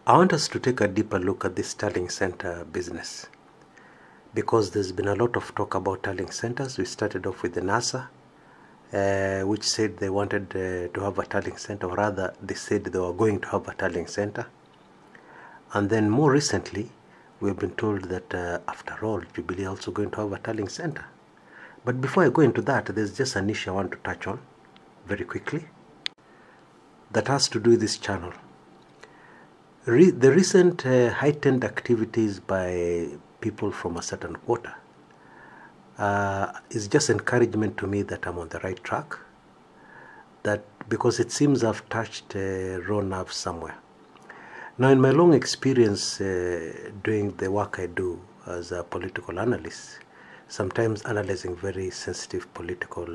I want us to take a deeper look at this tallying center business, because there's been a lot of talk about tallying centers. We started off with the NASA, which said they wanted to have a tallying center, or rather they said they were going to have a tallying center. And then more recently, we've been told that after all, Jubilee also going to have a tallying center. But before I go into that, there's just an issue I want to touch on very quickly that has to do with this channel. The recent heightened activities by people from a certain quarter is just encouragement to me that I'm on the right track, that because it seems I've touched raw nerves somewhere. Now, in my long experience doing the work I do as a political analyst, sometimes analyzing very sensitive political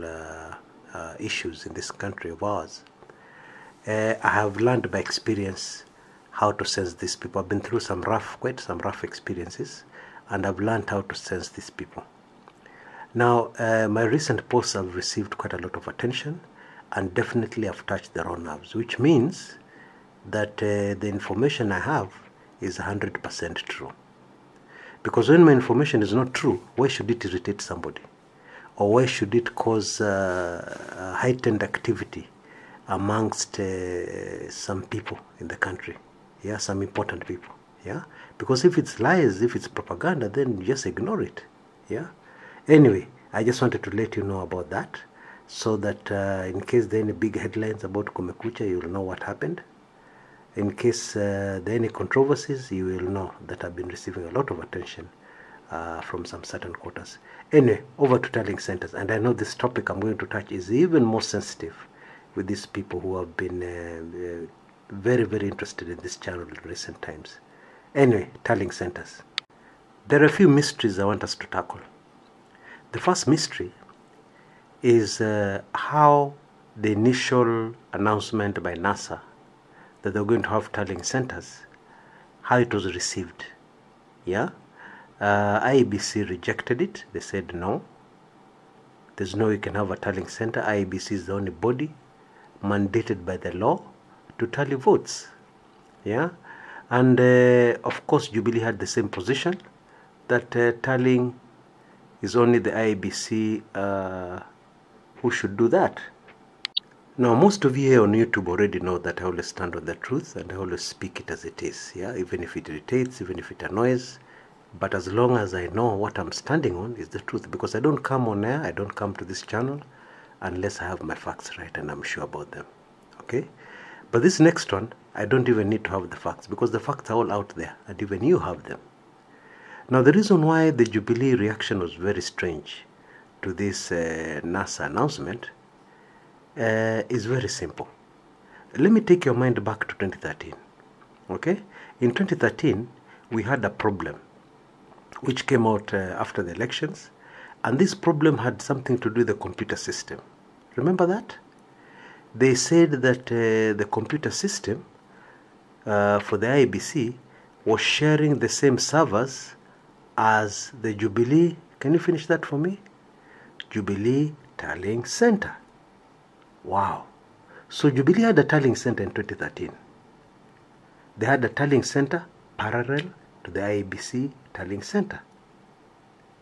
issues in this country of ours, I have learned by experience how to sense these people. I've been through quite some rough experiences, and I've learned how to sense these people. Now, my recent posts have received quite a lot of attention, and definitely I've touched the raw nerves, which means that the information I have is 100% true. Because when my information is not true, why should it irritate somebody? Or why should it cause heightened activity amongst some people in the country? Yeah, some important people. Yeah, because if it's lies, if it's propaganda, then you just ignore it. Yeah. Anyway, I just wanted to let you know about that, so that in case there are any big headlines about Kumekucha, you will know what happened. In case there are any controversies, you will know that I've been receiving a lot of attention from some certain quarters. Anyway, over to tallying centers. And I know this topic I'm going to touch is even more sensitive with these people who have been very, very interested in this channel in recent times. Anyway, tallying centers. There are a few mysteries I want us to tackle. The first mystery is how the initial announcement by NASA that they're going to have tallying centers, how it was received. Yeah, IEBC rejected it. They said no, there's no way you can have a tallying center. IEBC is the only body mandated by the law to tally votes. Yeah, and of course Jubilee had the same position, that tallying is only the IEBC who should do that. Now, most of you here on YouTube already know that I always stand on the truth and I always speak it as it is. Yeah, even if it irritates, even if it annoys, but as long as I know what I'm standing on is the truth, because I don't come on air, I don't come to this channel unless I have my facts right and I'm sure about them. Okay, but this next one, I don't even need to have the facts, because the facts are all out there and even you have them. Now, the reason why the Jubilee reaction was very strange to this NASA announcement is very simple. Let me take your mind back to 2013. Okay, in 2013 we had a problem which came out after the elections, and this problem had something to do with the computer system. Remember that? They said that the computer system for the IEBC was sharing the same servers as the Jubilee. Can you finish that for me? Jubilee Tallying Center. Wow. So Jubilee had a tallying center in 2013. They had a tallying center parallel to the IEBC tallying center.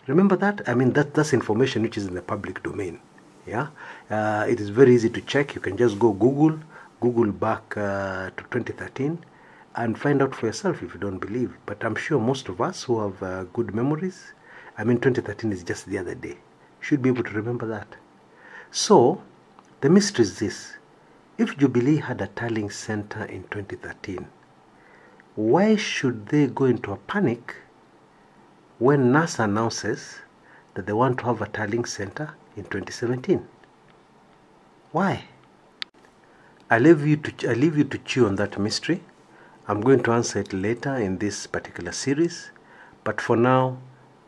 Remember that? I mean, that's information which is in the public domain. Yeah. It is very easy to check. You can just go Google back to 2013 and find out for yourself if you don't believe. But I'm sure most of us who have good memories, I mean, 2013 is just the other day, should be able to remember that. So the mystery is this: if Jubilee had a tallying center in 2013, why should they go into a panic when NASA announces that they want to have a tallying center in 2017? Why? I leave you to chew on that mystery. I'm going to answer it later in this particular series, but for now,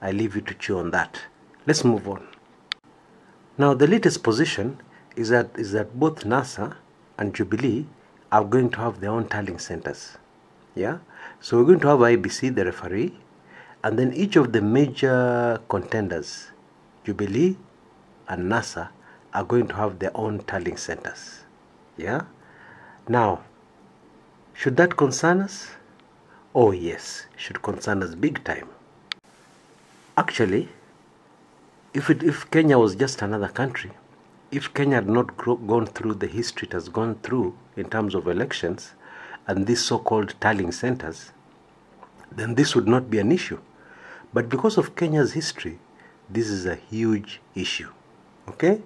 I leave you to chew on that. Let's move on. Now, the latest position is that both NASA and Jubilee are going to have their own tallying centers. Yeah, so we're going to have IEBC, the referee, and then each of the major contenders, Jubilee and NASA, are going to have their own tallying centers. Yeah. Now, should that concern us? Oh yes, should concern us big time. Actually, if Kenya was just another country, if Kenya had not gone through the history it has gone through in terms of elections and these so-called tallying centers, then this would not be an issue. But because of Kenya's history, this is a huge issue. Okay?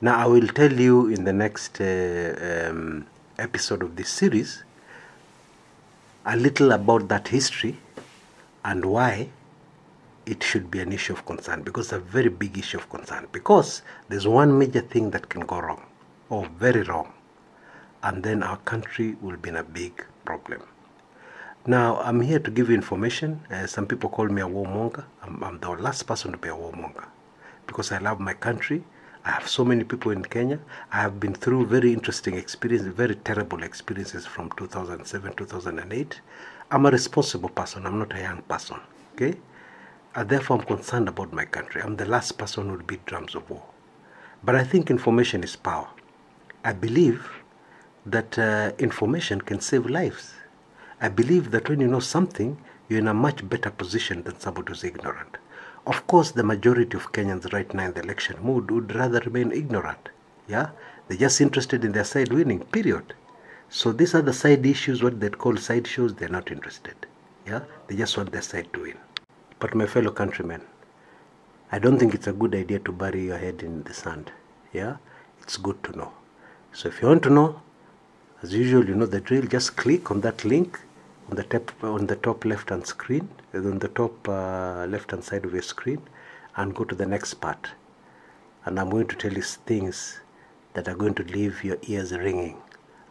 Now I will tell you in the next episode of this series a little about that history and why it should be an issue of concern, because it's a very big issue of concern, because there's one major thing that can go wrong, or very wrong, and then our country will be in a big problem. Now, I'm here to give you information. Some people call me a warmonger. I'm the last person to be a warmonger, because I love my country. I have so many people in Kenya. I have been through very interesting experiences, very terrible experiences from 2007, 2008. I'm a responsible person. I'm not a young person, okay? Therefore, I'm concerned about my country. I'm the last person who will beat drums of war. But I think information is power. I believe that information can save lives. I believe that when you know something, you're in a much better position than somebody who's ignorant. Of course, the majority of Kenyans right now in the election mood would rather remain ignorant. Yeah? They're just interested in their side winning, period. So these are the side issues, what they call side shows, they're not interested. Yeah? They just want their side to win. But my fellow countrymen, I don't think it's a good idea to bury your head in the sand. Yeah? It's good to know. So if you want to know, as usual, you know the drill. Just click on that link on the top left-hand screen, on the top left-hand side of your screen, and go to the next part. And I'm going to tell you things that are going to leave your ears ringing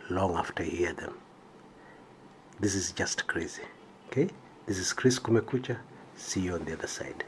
long after you hear them. This is just crazy. Okay? This is Chris Kumekucha. See you on the other side.